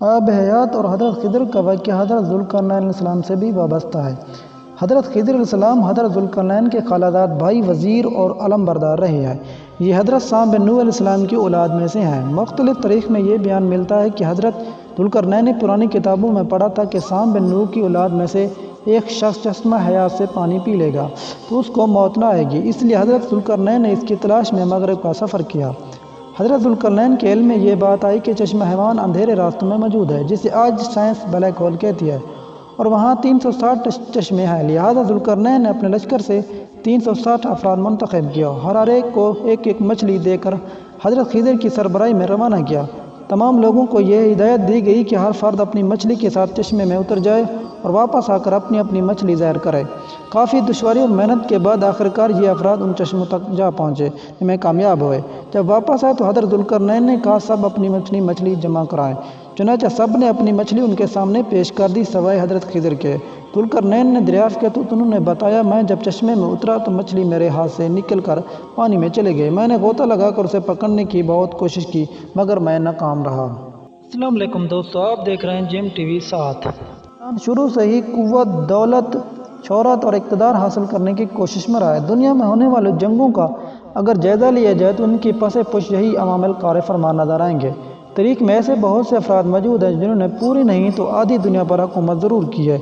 آب حیات اور حضرت خضر کا واقعہ حضرت ذوالقرنین علیہ السلام سے بھی وابستہ ہے۔ حضرت خضر علیہ السلام حضرت ذوالقرنین کے خالزاد بھائی، وزیر اور علم بردار رہے ہیں۔ یہ حضرت سام بن نوح علیہ السلام کی اولاد میں سے ہیں۔ مختلف تاریخ میں یہ بیان ملتا ہے کہ حضرت ذوالقرنین نے پرانی کتابوں میں پڑھا تھا کہ سام بن نوح کی اولاد میں سے ایک شخص چشمہ حیات سے پانی پی لے گا تو اس کو موت نہ آئے گی، اس لیے حضرت ذوالقرنین نے اس کی تلاش میں مغرب کا سفر کیا۔ حضرت ذوالقرنین کے علم میں یہ بات آئی کہ چشمہ حیوان اندھیرے راستوں میں موجود ہے، جسے آج سائنس بلیک ہول کہتی ہے، اور وہاں 360 چشمے ہیں۔ لہذا ذوالقرنین نے اپنے لشکر سے 360 افراد منتخب کیا، ہر ایک کو ایک ایک مچھلی دے کر حضرت خضر کی سربراہی میں روانہ کیا۔ تمام لوگوں کو یہ ہدایت دی گئی کہ ہر فرد اپنی مچھلی کے ساتھ چشمے میں اتر جائے اور واپس آ کر اپنی اپنی مچھلی ظاہر کرے۔ کافی دشواری اور محنت کے بعد آخرکار یہ افراد ان چشموں تک جا پہنچے، جن میں کامیاب ہوئے۔ جب واپس آئے تو حضرت ذوالقرنین نے کہا سب اپنی مچھلی جمع کرائیں۔ چنانچہ سب نے اپنی مچھلی ان کے سامنے پیش کر دی سوائے حضرت خضر کے۔ ذوالقرنین نے دریافت کیا تو انہوں نے بتایا، میں جب چشمے میں اترا تو مچھلی میرے ہاتھ سے نکل کر پانی میں چلے گئے۔ میں نے غوطہ لگا کر اسے پکڑنے کی بہت کوشش کی مگر میں ناکام رہا۔ السلام علیکم دوستو، آپ دیکھ رہے ہیں جیم ٹی وی 7۔ شروع سے ہی قوت، دولت، شہرت اور اقتدار حاصل کرنے کی کوشش میں رہا ہے۔ دنیا میں ہونے والے جنگوں کا اگر جائزہ لیا جائے تو ان کی پس پش یہی عوامل کار فرما نظر آئیں گے۔ تاریخ میں ایسے بہت سے افراد موجود ہیں جنہوں نے پوری نہیں تو آدھی دنیا پر حکومت ضرور کی ہے،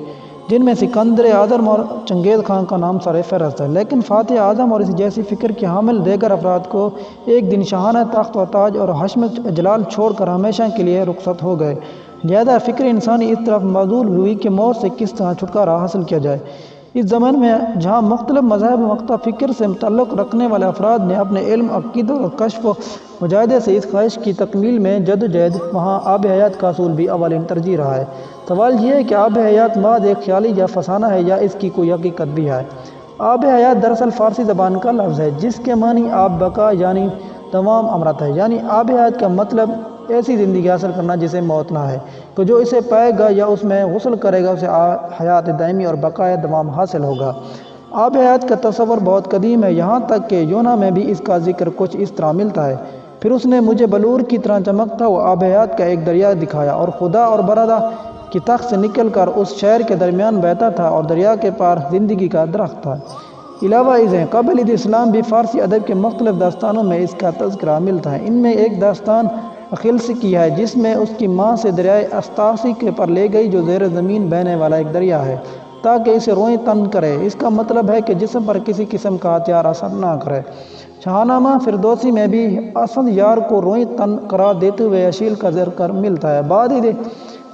جن میں سکندر اعظم اور چنگیز خان کا نام سر فہرست ہے۔ لیکن فاتح اعظم اور اس جیسی فکر کے حامل دیگر افراد کو ایک دن شاہانہ تخت و تاج اور حشم جلال چھوڑ کر ہمیشہ کے لیے رخصت ہو گئے۔ لہذا فکر انسانی اس طرف معزول ہوئی کہ موت سے کس طرح چھٹکارا حاصل کیا جائے۔ اس زمانے میں جہاں مختلف مذاہب و مختلف فکر سے تعلق رکھنے والے افراد نے اپنے علم، عقیدہ اور کشف و مجاہدے سے اس خواہش کی تکمیل میں جدوجہد، وہاں آب حیات کا اصول بھی اولین ترجیح رہا ہے۔ سوال یہ ہے کہ آب حیات محض ایک خیالی یا فسانہ ہے یا اس کی کوئی حقیقت بھی ہے؟ آب حیات دراصل فارسی زبان کا لفظ ہے جس کے معنی آب بقا یعنی دوام امرت ہے، یعنی آب حیات کا مطلب ایسی زندگی حاصل کرنا جسے موت نہ ہے، کہ جو اسے پائے گا یا اس میں غسل کرے گا اسے حیات دائمی اور بقائے دوام حاصل ہوگا۔ آب حیات کا تصور بہت قدیم ہے، یہاں تک کہ یونا میں بھی اس کا ذکر کچھ اس طرح ملتا ہے۔ پھر اس نے مجھے بلور کی طرح چمکتا ہوا آب حیات کا ایک دریا دکھایا اور خدا اور برادہ کی تخت سے نکل کر اس شہر کے درمیان بہتا تھا اور دریا کے پار زندگی کا درخت تھا۔ علاوہ ازیں قبل اسلام بھی فارسی ادب کے مختلف داستانوں میں اس کا تذکرہ ملتا ہے۔ ان میں ایک داستان اخیلس کی ہے جس میں اس کی ماں سے دریائے استاسی کے پر لے گئی جو زیر زمین بہنے والا ایک دریا ہے تاکہ اسے روئیں تن کرے۔ اس کا مطلب ہے کہ جسم پر کسی قسم کا ہتھیار اثر نہ کرے۔ شاہنامہ فردوسی میں بھی اسد یار کو روئیں تن قرار دیتے ہوئے اشیل کا ذکر ملتا ہے۔ بعد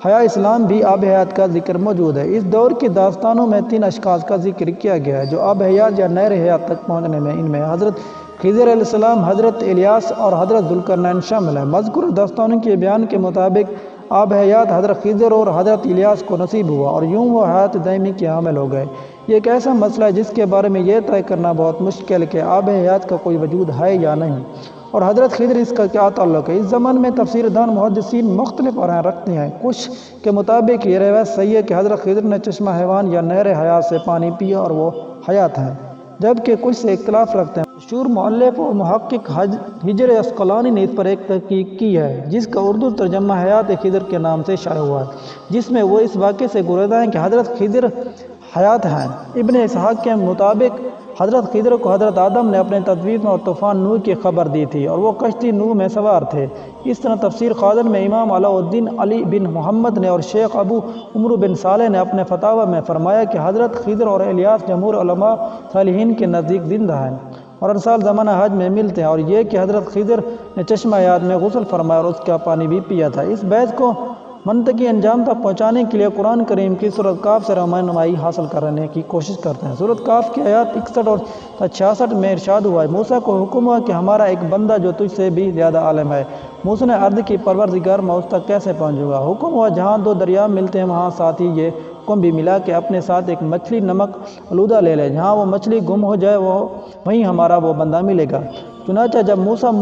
حیا اسلام بھی آب حیات کا ذکر موجود ہے۔ اس دور کی داستانوں میں 3 اشخاص کا ذکر کیا گیا ہے جو آب حیات یا نہر حیات تک پہنچنے میں ان میں حضرت خضر علیہ السلام، حضرت الیاس اور حضرت ذوالقرنین شامل ہیں۔ مذکورہ داستانوں کے بیان کے مطابق آب حیات حضرت خضر اور حضرت الیاس کو نصیب ہوا اور یوں وہ حیات دائمی کے حامل ہو گئے۔ یہ ایک ایسا مسئلہ ہے جس کے بارے میں یہ طے کرنا بہت مشکل ہے کہ آب حیات کا کوئی وجود ہے یا نہیں اور حضرت خضر اس کا کیا تعلق ہے۔ اس زمانے میں تفسیر دان محدثین مختلف رائے رکھتے ہیں۔ کچھ کے مطابق یہ روایت صحیح ہے کہ حضرت خضر نے چشمہ حیوان یا نہر حیات سے پانی پیا اور وہ حیات ہیں، جبکہ کچھ سے اختلاف رکھتے ہیں۔ مشہور مؤلف و محقق حجر عسقلانی نے اس پر ایک تحقیق کی ہے جس کا اردو ترجمہ حیات خضر کے نام سے شائع ہوا ہے، جس میں وہ اس واقعے سے گریزاں ہیں کہ حضرت خضر حیات ہیں۔ ابن اسحاق کے مطابق حضرت خضر کو حضرت آدم نے اپنے تجوید اور طوفان نوح کی خبر دی تھی اور وہ کشتی نوح میں سوار تھے۔ اس طرح تفسیر خازن میں امام علاء الدین علی بن محمد نے اور شیخ ابو عمرو بن صالح نے اپنے فتاوی میں فرمایا کہ حضرت خضر اور الیاس جمہور علماء صالحین کے نزدیک زندہ ہیں اور ہر سال زمانہ حج میں ملتے ہیں، اور یہ کہ حضرت خضر نے چشمہ حیات میں غسل فرمایا اور اس کا پانی بھی پیا تھا۔ اس بحث کو منطقی انجام تک پہنچانے کے لیے قرآن کریم کی سورۃ کاف سے رہنمائی حاصل کرنے کی کوشش کرتے ہیں۔ سورۃ کاف کی آیات 61 اور 66 میں ارشاد ہوا ہے، موسیٰ کو حکم ہوا کہ ہمارا ایک بندہ جو تجھ سے بھی زیادہ عالم ہے۔ موسیٰ نے عرض کی پروردگار میں اس تک کیسے پہنچوں گا؟ حکم ہوا جہاں 2 دریا ملتے ہیں وہاں ساتھ ہی یہ حکم بھی ملا کہ اپنے ساتھ ایک مچھلی نمک آلودہ لے لے، جہاں وہ مچھلی گم ہو جائے وہیں ہمارا وہ بندہ ملے گا۔ چنانچہ جب موسیٰ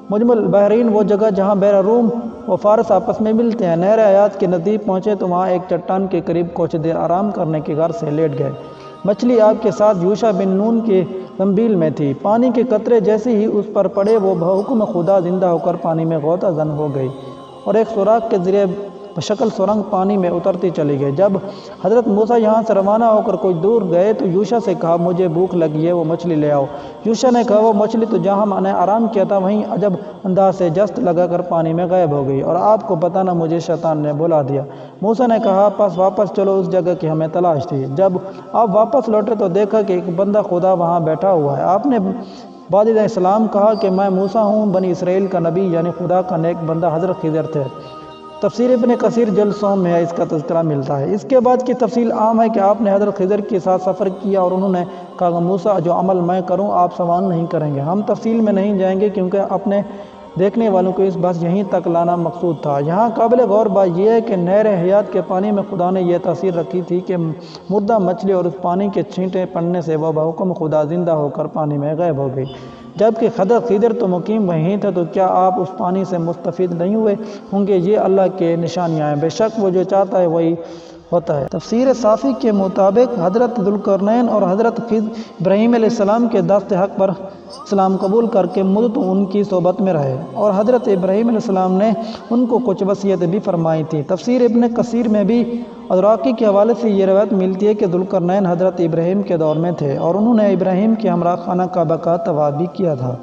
مجمل بحرین، وہ جگہ جہاں بحر روم و فارس آپس میں ملتے ہیں، نہر حیات کے نزدیک پہنچے تو وہاں ایک چٹان کے قریب کچھ دیر آرام کرنے کی غرض سے لیٹ گئے۔ مچھلی آپ کے ساتھ یوشع بن نون کے زنبیل میں تھی۔ پانی کے قطرے جیسے ہی اس پر پڑے وہ بحکم خدا زندہ ہو کر پانی میں غوطہ زن ہو گئی اور ایک سوراخ کے ذریعے شکل سرنگ پانی میں اترتی چلی گئی۔ جب حضرت موسیٰ یہاں سے روانہ ہو کر کچھ دور گئے تو یوشع سے کہا مجھے بھوک لگی ہے، وہ مچھلی لے آؤ۔ یوشع نے کہا وہ مچھلی تو جہاں میں نے آرام کیا تھا وہیں عجب انداز سے جست لگا کر پانی میں غائب ہو گئی، اور آپ کو بتانا مجھے شیطان نے بلا دیا۔ موسیٰ نے کہا پس واپس چلو، اس جگہ کی ہمیں تلاش تھی۔ جب آپ واپس لوٹے تو دیکھا کہ ایک بندہ خدا وہاں بیٹھا ہوا ہے۔ آپ نے بعد علیہ السلام کہا کہ میں موسیٰ ہوں، بنی اسرائیل کا نبی یعنی خدا کا نیک بندہ حضرت خضر تھے۔ تفسیر ابن کثیر جلد 100 میں اس کا تذکرہ ملتا ہے۔ اس کے بعد کی تفصیل عام ہے کہ آپ نے حضرت خضر کے ساتھ سفر کیا اور انہوں نے کہا کہ موسیٰ جو عمل میں کروں آپ سوال نہیں کریں گے۔ ہم تفصیل میں نہیں جائیں گے کیونکہ اپنے دیکھنے والوں کو اس بس یہیں تک لانا مقصود تھا۔ یہاں قابل غور بات یہ ہے کہ نہر حیات کے پانی میں خدا نے یہ تاثیر رکھی تھی کہ مردہ مچھلی اور اس پانی کے چھینٹے پڑنے سے وہ بحکم خدا زندہ ہو کر پانی میں غائب ہو گئی، جبکہ حضرت خضر تو مقیم وہیں تھے، تو کیا آپ اس پانی سے مستفید نہیں ہوئے ہوں گے؟ یہ اللہ کے نشانیاں ہیں، بے شک وہ جو چاہتا ہے وہی ہوتا ہے۔ تفسیر صافی کے مطابق حضرت ذوالقرنین اور حضرت ابراہیم علیہ السلام کے دست حق پر اسلام قبول کر کے مدت ان کی صحبت میں رہے، اور حضرت ابراہیم علیہ السلام نے ان کو کچھ وصیتیں بھی فرمائی تھیں۔ تفسیر ابن کثیر میں بھی ادراکی کے حوالے سے یہ روایت ملتی ہے کہ ذوالقرنین حضرت ابراہیم کے دور میں تھے اور انہوں نے ابراہیم کے ہمراہ خانہ کعبہ کا طواف بھی کیا تھا۔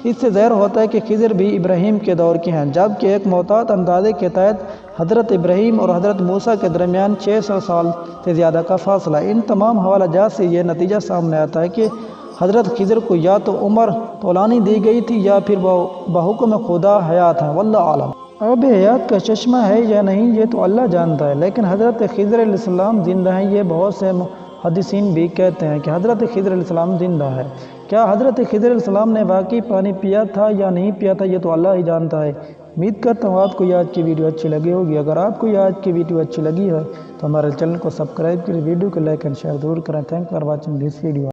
اس سے ظاہر ہوتا ہے کہ خضر بھی ابراہیم کے دور کے ہیں، جبکہ ایک محتاط اندازے کے تحت حضرت ابراہیم اور حضرت موسیٰ کے درمیان 600 سال سے زیادہ کا فاصلہ۔ ان تمام حوالہ جات سے یہ نتیجہ سامنے آتا ہے کہ حضرت خضر کو یا تو عمر طولانی دی گئی تھی یا پھر وہ بحکم خدا حیات ہیں، واللہ عالم۔ اب حیات کا چشمہ ہے یا نہیں یہ تو اللہ جانتا ہے، لیکن حضرت خضر علیہ السلام زندہ ہیں، یہ بہت سے محدثین بھی کہتے ہیں کہ حضرت خضر علیہ السلام زندہ ہے۔ کیا حضرت خضر علیہ السلام نے واقعی پانی پیا تھا یا نہیں پیا تھا یہ تو اللہ ہی جانتا ہے۔ امید کرتا ہوں آپ کو یہ آج کی ویڈیو اچھی لگی ہوگی۔ اگر آپ کو یہ آج کی ویڈیو اچھی لگی ہے تو ہمارے چینل کو سبسکرائب کریں، ویڈیو کو لائک اینڈ شیئر ضرور کریں۔ Thank for watching this video.